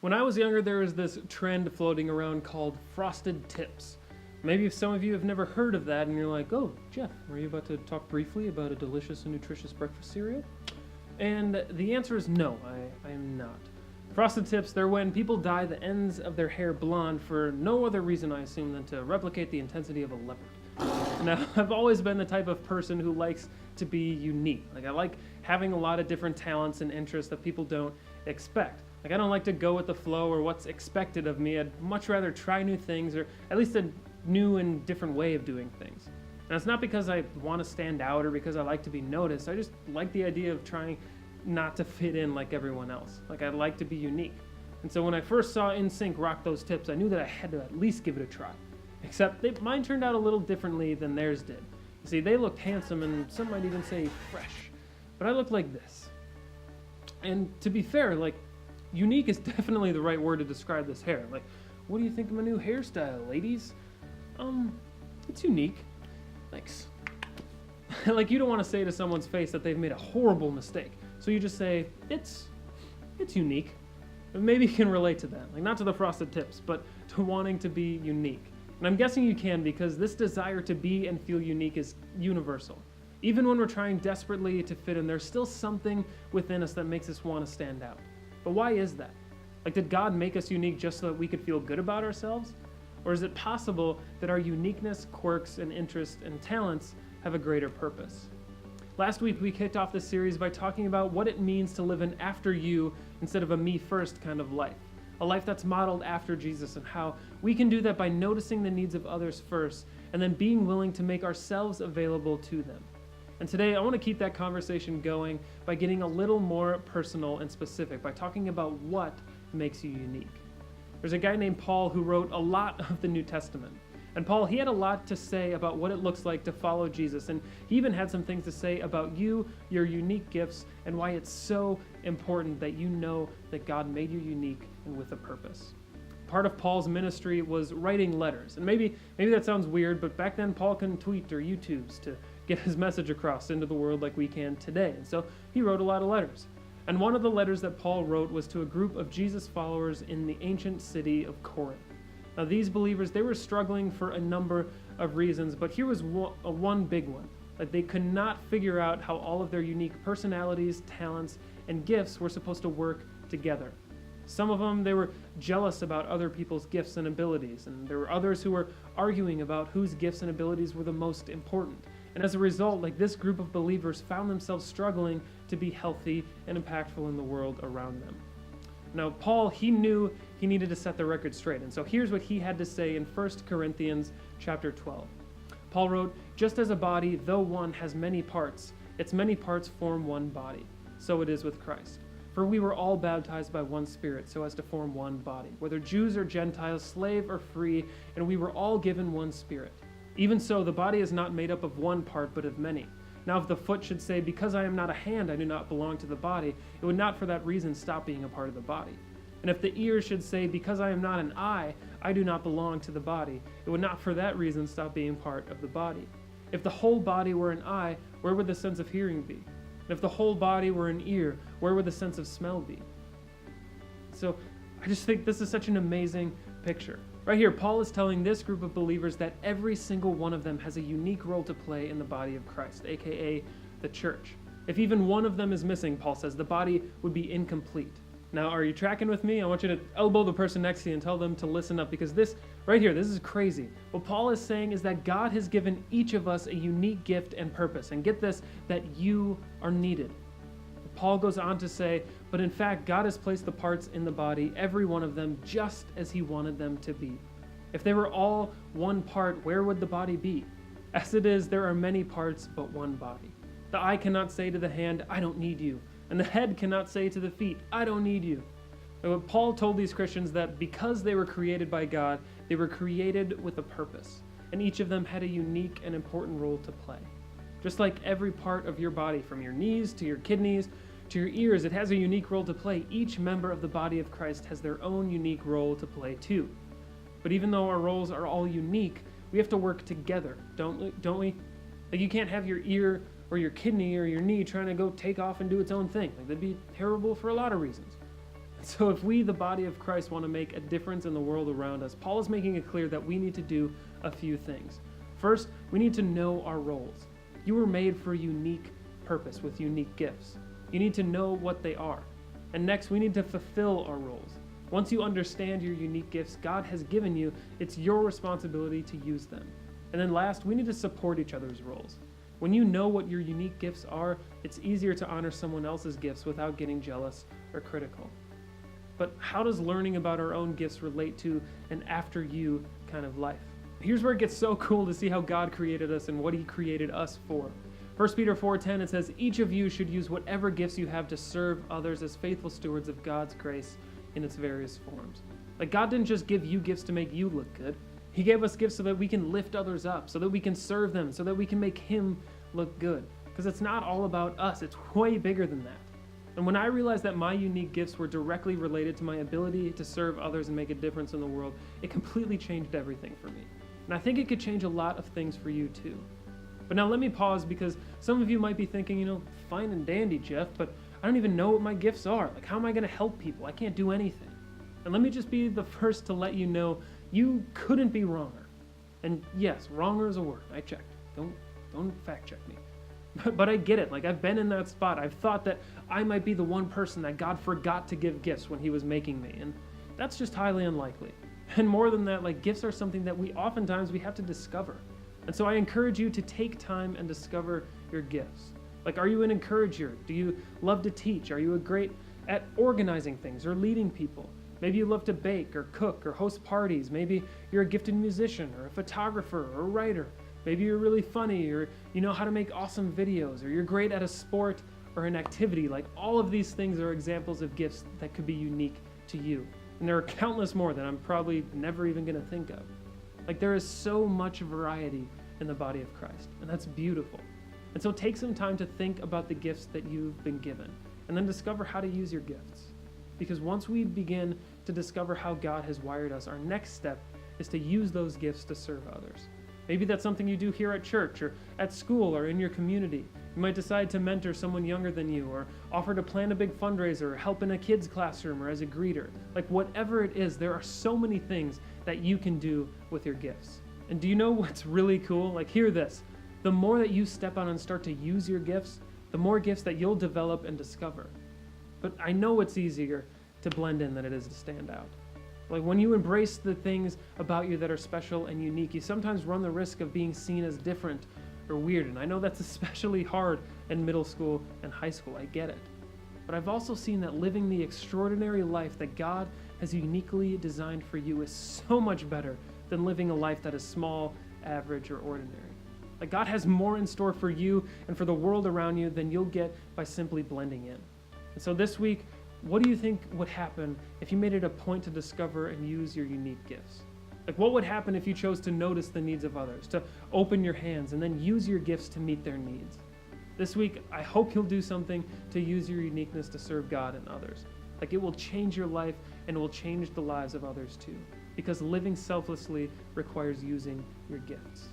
When I was younger, there was this trend floating around called frosted tips. Maybe some of you have never heard of that and you're like, oh, Jeff, are you about to talk briefly about a delicious and nutritious breakfast cereal? And the answer is no, I am not. Frosted tips, they're when people dye the ends of their hair blonde for no other reason, I assume, than to replicate the intensity of a leopard. Now, I've always been the type of person who likes to be unique. I like having a lot of different talents and interests that people don't expect. I don't like to go with the flow or what's expected of me. I'd much rather try new things, or at least a new and different way of doing things. And it's not because I want to stand out or because I like to be noticed. I just like the idea of trying not to fit in like everyone else. I like to be unique. And so when I first saw NSYNC rock those tips, I knew that I had to at least give it a try. Except mine turned out a little differently than theirs did. You see, they looked handsome and some might even say fresh. But I looked like this. And to be fair, unique is definitely the right word to describe this hair. What do you think of my new hairstyle, ladies? It's unique. Thanks. You don't want to say to someone's face that they've made a horrible mistake. So you just say, it's unique. Maybe you can relate to that. Not to the frosted tips, but to wanting to be unique. And I'm guessing you can, because this desire to be and feel unique is universal. Even when we're trying desperately to fit in, there's still something within us that makes us want to stand out. But why is that? Did God make us unique just so that we could feel good about ourselves? Or is it possible that our uniqueness, quirks, and interests and talents have a greater purpose? Last week, we kicked off this series by talking about what it means to live an after you instead of a me first kind of life. A life that's modeled after Jesus, and how we can do that by noticing the needs of others first and then being willing to make ourselves available to them. And today, I want to keep that conversation going by getting a little more personal and specific, by talking about what makes you unique. There's a guy named Paul who wrote a lot of the New Testament. And Paul, he had a lot to say about what it looks like to follow Jesus. And he even had some things to say about you, your unique gifts, and why it's so important that you know that God made you unique and with a purpose. Part of Paul's ministry was writing letters. And maybe that sounds weird, but back then Paul couldn't tweet or YouTubes to get his message across into the world like we can today. And so he wrote a lot of letters. And one of the letters that Paul wrote was to a group of Jesus followers in the ancient city of Corinth. Now these believers, they were struggling for a number of reasons, but here was one big one. They could not figure out how all of their unique personalities, talents, and gifts were supposed to work together. Some of them, they were jealous about other people's gifts and abilities, and there were others who were arguing about whose gifts and abilities were the most important. And as a result, this group of believers found themselves struggling to be healthy and impactful in the world around them. Now, Paul, he knew he needed to set the record straight, and so here's what he had to say in 1 Corinthians chapter 12. Paul wrote, "Just as a body, though one, has many parts, its many parts form one body. So it is with Christ. For we were all baptized by one Spirit so as to form one body, whether Jews or Gentiles, slave or free, and we were all given one Spirit. Even so, the body is not made up of one part, but of many. Now if the foot should say, 'Because I am not a hand, I do not belong to the body,' it would not for that reason stop being a part of the body. And if the ear should say, 'Because I am not an eye, I do not belong to the body,' it would not for that reason stop being part of the body. If the whole body were an eye, where would the sense of hearing be? And if the whole body were an ear, where would the sense of smell be?" So I just think this is such an amazing picture. Right here, Paul is telling this group of believers that every single one of them has a unique role to play in the body of Christ, aka the church. If even one of them is missing, Paul says, the body would be incomplete. Now, are you tracking with me? I want you to elbow the person next to you and tell them to listen up, because this, right here, this is crazy. What Paul is saying is that God has given each of us a unique gift and purpose. And get this, that you are needed. Paul goes on to say, but in fact, God has placed the parts in the body, every one of them, just as he wanted them to be. If they were all one part, where would the body be? As it is, there are many parts, but one body. The eye cannot say to the hand, "I don't need you." And the head cannot say to the feet, "I don't need you." But Paul told these Christians that because they were created by God, they were created with a purpose. And each of them had a unique and important role to play. Just like every part of your body, from your knees to your kidneys to your ears, it has a unique role to play. Each member of the body of Christ has their own unique role to play too. But even though our roles are all unique, we have to work together, don't we? You can't have your ear or your kidney or your knee trying to go take off and do its own thing. That'd be terrible for a lot of reasons. So if we, the body of Christ, want to make a difference in the world around us, Paul is making it clear that we need to do a few things. First, we need to know our roles. You were made for a unique purpose with unique gifts. You need to know what they are. And next, we need to fulfill our roles. Once you understand your unique gifts God has given you, it's your responsibility to use them. And then last, we need to support each other's roles. When you know what your unique gifts are, it's easier to honor someone else's gifts without getting jealous or critical. But how does learning about our own gifts relate to an after you kind of life? Here's where it gets so cool to see how God created us and what he created us for. 1 Peter 4:10, it says, each of you should use whatever gifts you have to serve others as faithful stewards of God's grace in its various forms. Like, God didn't just give you gifts to make you look good. He gave us gifts so that we can lift others up, so that we can serve them, so that we can make him look good. Because it's not all about us, it's way bigger than that. And when I realized that my unique gifts were directly related to my ability to serve others and make a difference in the world, it completely changed everything for me. And I think it could change a lot of things for you too. But now let me pause, because some of you might be thinking, fine and dandy, Jeff, but I don't even know what my gifts are. Like, how am I going to help people? I can't do anything. And let me just be the first to let you know, you couldn't be wronger. And yes, wronger is a word. I checked. Don't fact check me. But I get it. Like, I've been in that spot. I've thought that I might be the one person that God forgot to give gifts when he was making me. And that's just highly unlikely. And more than that, like, gifts are something that we have to discover. And so I encourage you to take time and discover your gifts. Like, are you an encourager? Do you love to teach? Are you great at organizing things or leading people? Maybe you love to bake or cook or host parties. Maybe you're a gifted musician or a photographer or a writer. Maybe you're really funny, or you know how to make awesome videos, or you're great at a sport or an activity. Like, all of these things are examples of gifts that could be unique to you. And there are countless more that I'm probably never even going to think of. Like, there is so much variety in the body of Christ, and that's beautiful. And so take some time to think about the gifts that you've been given, and then discover how to use your gifts. Because once we begin to discover how God has wired us, our next step is to use those gifts to serve others. Maybe that's something you do here at church or at school or in your community. You might decide to mentor someone younger than you, or offer to plan a big fundraiser, or help in a kid's classroom, or as a greeter. Like, whatever it is, there are so many things that you can do with your gifts. And do you know what's really cool? Like, hear this. The more that you step out and start to use your gifts, the more gifts that you'll develop and discover. But I know it's easier to blend in than it is to stand out. Like, when you embrace the things about you that are special and unique, you sometimes run the risk of being seen as different or weird. And I know that's especially hard in middle school and high school. I get it. But I've also seen that living the extraordinary life that God has uniquely designed for you is so much better than living a life that is small, average, or ordinary. Like, God has more in store for you and for the world around you than you'll get by simply blending in. And so this week, what do you think would happen if you made it a point to discover and use your unique gifts? Like, what would happen if you chose to notice the needs of others, to open your hands, and then use your gifts to meet their needs? This week, I hope you'll do something to use your uniqueness to serve God and others. Like, it will change your life, and it will change the lives of others too. Because living selflessly requires using your gifts.